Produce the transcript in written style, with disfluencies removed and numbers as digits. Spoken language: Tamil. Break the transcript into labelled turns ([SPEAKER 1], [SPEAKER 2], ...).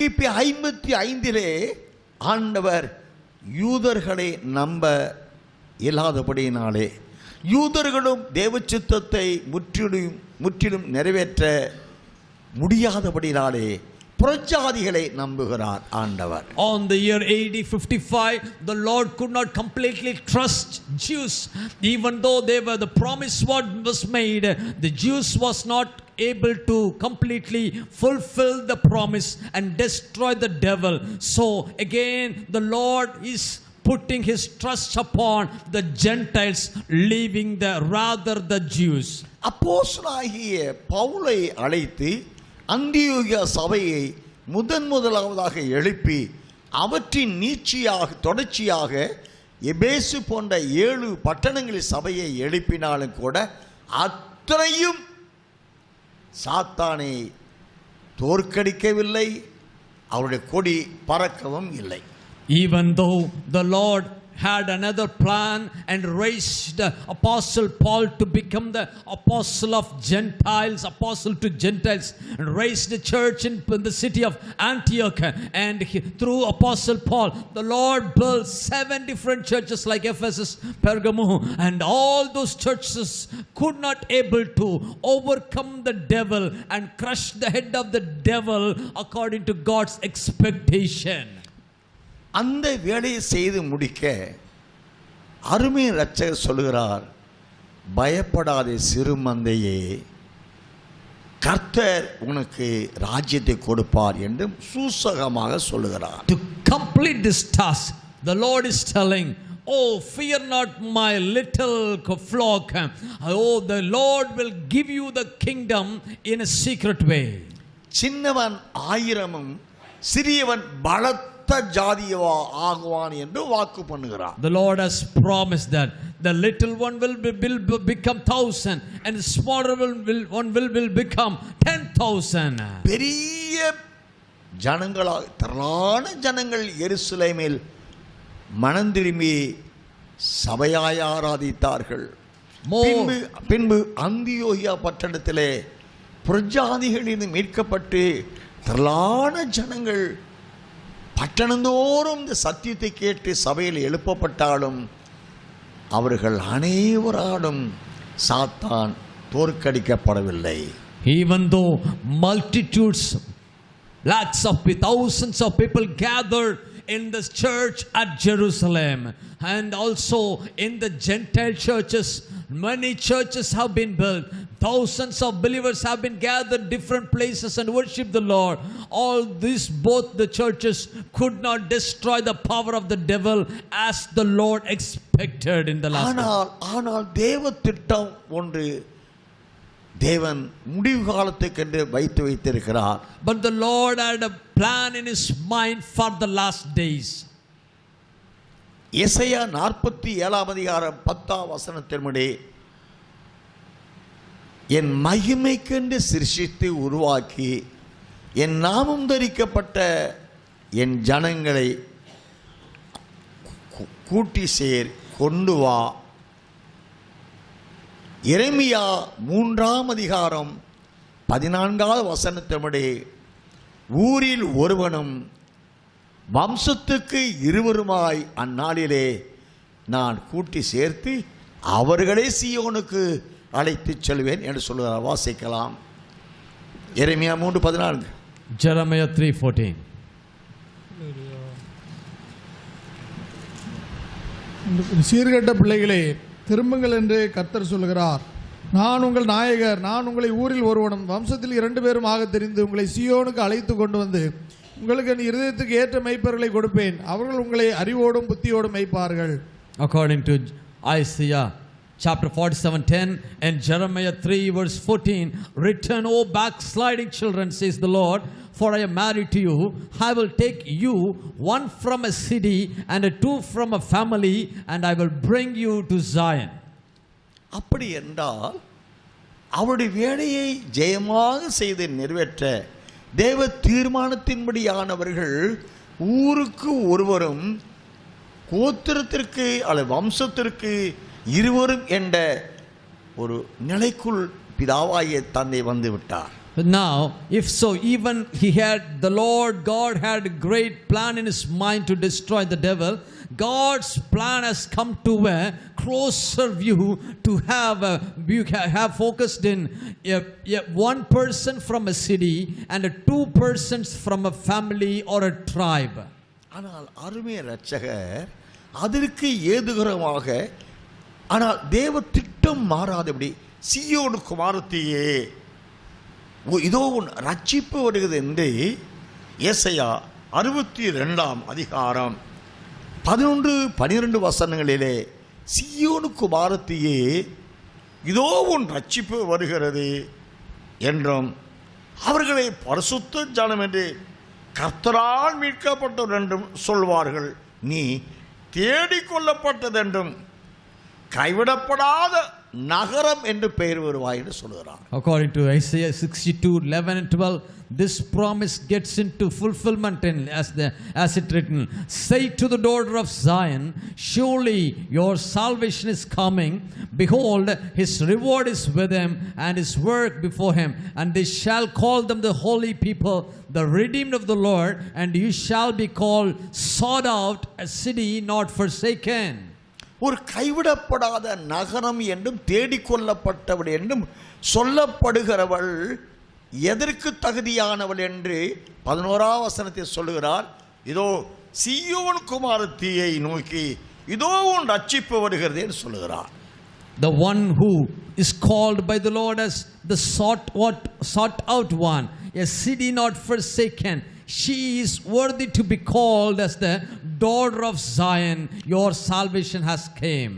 [SPEAKER 1] கிபி 55 ஆண்டவர் யூதர்களை நம்ப இயலாதபடியினாலே யூதர்களும் தேவ சித்தத்தை முற்றிலும் நிறைவேற்ற முடியாதபடியினாலே புறஜாதிகளை நம்புகிறார் ஆண்டவர்.
[SPEAKER 2] On the year AD 55, the Lord could not completely trust Jews, even though they were the promise what was made. The Jews was not able to completely fulfill the promise and destroy the devil. So again, the Lord is putting his trust upon the Gentiles, leaving the Jews.
[SPEAKER 1] அப்போஸ்தலனாகிய பவுலை அழைத்து அந்தியோகியா சபையை முதலாவதாக எழுப்பி அவற்றின் தொடர்ச்சியாக எபேசு போன்ற 7 பட்டணங்களில் சபையை எழுப்பினாலும் கூட அத்தனையும் சாத்தானை தோற்கடிக்கவில்லை, அவருடைய கொடி பறக்கவும் இல்லை.
[SPEAKER 2] Even though the Lord had another plan and raised Apostle Paul to become the apostle of Gentiles, apostle to Gentiles, and raised the church in the city of Antioch, and through Apostle Paul the Lord built 7 different churches like Ephesus, Pergamum, and all those churches could not able to overcome the devil and crush the head of the devil according to God's expectation.
[SPEAKER 1] அந்த வேலையை செய்து முடிக்க அருமை இரட்சகர் சொல்கிறார், பயப்படாதே சிறு மந்தையே, கர்த்தர் உனக்கு ராஜ்யத்தை கொடுப்பார் என்று சூசகமாக சொல்லுகிறார்.
[SPEAKER 2] To complete this task, the Lord is telling, oh, fear not my little flock. Oh, the Lord will give you the kingdom in a secret way.
[SPEAKER 1] சின்னவன் 1000 சிறியவன் பலத்த ஜாதியவா ஆகுவான் என்று வாக்கு பண்ணுகிறார்.
[SPEAKER 2] The Lord has promised that the little one will become 1,000 and the smaller one will become 10,000.
[SPEAKER 1] பெரிய ஜனங்களாக திரளான ஜனங்கள் எருசலேமில் மனம் திரும்பி சபையாய் ஆராதித்தார்கள். பின்பு அந்தியோகியா பட்டணத்திலே புறஜாதிகளிலிருந்து மீட்கப்பட்டு திரளான ஜனங்கள் பட்டணந்தோறும் இந்த சத்தியத்தை கேட்டு சபையில் எழுப்பப்பட்டாலும் அவர்கள் அனைவராலும் சாத்தான் தோற்கடிக்கப்படவில்லை.
[SPEAKER 2] Even though multitudes, lakhs of thousands of people gathered in the church at Jerusalem, and also in the Gentile churches, many churches have been built. Thousands of believers have been gathered different places and worship the Lord. All these, both the churches could not destroy the power of the devil as the Lord expected in the last day.
[SPEAKER 1] ஆனால் தேவ திட்டம் ஒன்று தேவன் முடிவு காலத்துக்கென்று வைத்து வைத்திருக்கிறார்.
[SPEAKER 2] But the Lord had a plan in his mind for the last days.
[SPEAKER 1] Isaiah 47 அதிகாரம் 10 வசனத்தின்படி, என் மகிமைக்கென்று சிருஷ்டித்து உருவாக்கி என் நாமம் தரிக்கப்பட்ட என் ஜனங்களை கூட்டி சேர் கொண்டு வா. எரேமியா 3 அதிகாரம் 14 வசனத்தின்படி, ஊரில் ஒருவனும் வம்சத்துக்கு 2 அந்நாளிலே நான் கூட்டி சேர்த்து அவர்களை சீயோனுக்கு அழைத்து செல்வேன் என்று சொல்கிறார். வாசிக்கலாம். எரேமியா 3:14.
[SPEAKER 2] Jeremiah 3:14.
[SPEAKER 3] சீர்கெட்ட பிள்ளைகளே, திரும்புங்கள் என்று கர்த்தர் சொல்கிறார். நான் உங்கள் நாயகர், நான் உங்களை ஊரில் ஒருவனும் வம்சத்தில் 2 பேரும் ஆக தெரிந்து உங்களை சீயோனுக்கு அழைத்து கொண்டு வந்து உங்களுக்கு என் இருதயத்துக்கு ஏற்ற மெய்ப்பர்களை கொடுப்பேன். அவர்கள் உங்களை அறிவோடும் புத்தியோடும் மெய்ப்பார்கள்.
[SPEAKER 2] According to Isaiah chapter 47:10 and Jeremiah 3:14, return, O backsliding children, says the Lord, for I am married to you. I will take you, 1 from a city and 2 from a family, and I will bring you to Zion.
[SPEAKER 1] அப்படி என்றால் அவருடைய வேலையை ஜெயமாக செய்து நிறைவேற்ற தேவ தீர்மானத்தின்படியானவர்கள் ஊருக்கு ஒருவரும் கோத்திரத்திற்கு அல்லது வம்சத்திற்கு 2 என்ற ஒரு நிலைக்குள் பிதாவாகிய தந்தை வந்து விட்டார்.
[SPEAKER 2] Now, if so, even the Lord God had a great plan in his mind to destroy the devil. God's plan has come to a closer view to have focused in one person from a city and two persons from a family or a tribe.
[SPEAKER 1] ஆனால் அருமைய இரட்சகர் அதற்கு ஏதுகரமாக ஆனால் தேவ திட்டம் மாறாதபடி சீயோன் குமாரத்தியே இதோ உன் ரட்சிப்பு வருகிறது என்று ஏசாயா 62 அதிகாரம் 11-12 வசனங்களிலே சீயோனு குமாரத்தியே இதோ உன் ரட்சிப்பு வருகிறது என்றும் அவர்களை பரிசுத்த ஜனம் என்று கர்த்தரால் மீட்கப்பட்டவர் என்றும் சொல்வார்கள். நீ தேடிக்கொள்ளப்பட்டதென்றும் கைவிடப்படாத நகரம் என்று பெயர் வருவாய் என்று சொல்கிறார்.
[SPEAKER 2] According to Isaiah 62:11-12, this promise gets into fulfillment as it written, say to the daughter of Zion, surely your salvation is coming. Behold, his reward is with him and his work before him, and they shall call them the holy people, the redeemed of the Lord, and you shall be called sought out, a city not forsaken.
[SPEAKER 1] ஒரு கைவிடப்படாத நகரம் என்றும் தேடிக்கொள்ளப்பட்டவள் என்றும் சொல்லப்படுகிறவள் எதற்கு தகுதியானவள் என்று 11ஆம் வசனத்தில் சொல்லுகிறார். இதோ சீயோன் குமாரத்தியை நோக்கி இதோ உன் ரட்சிப்பு வருகிறது என்று சொல்லுகிறார்.
[SPEAKER 2] The one who is called by the Lord as the sought out one, a city not forsaken. She is worthy to be called as the daughter of Zion. Your salvation has came.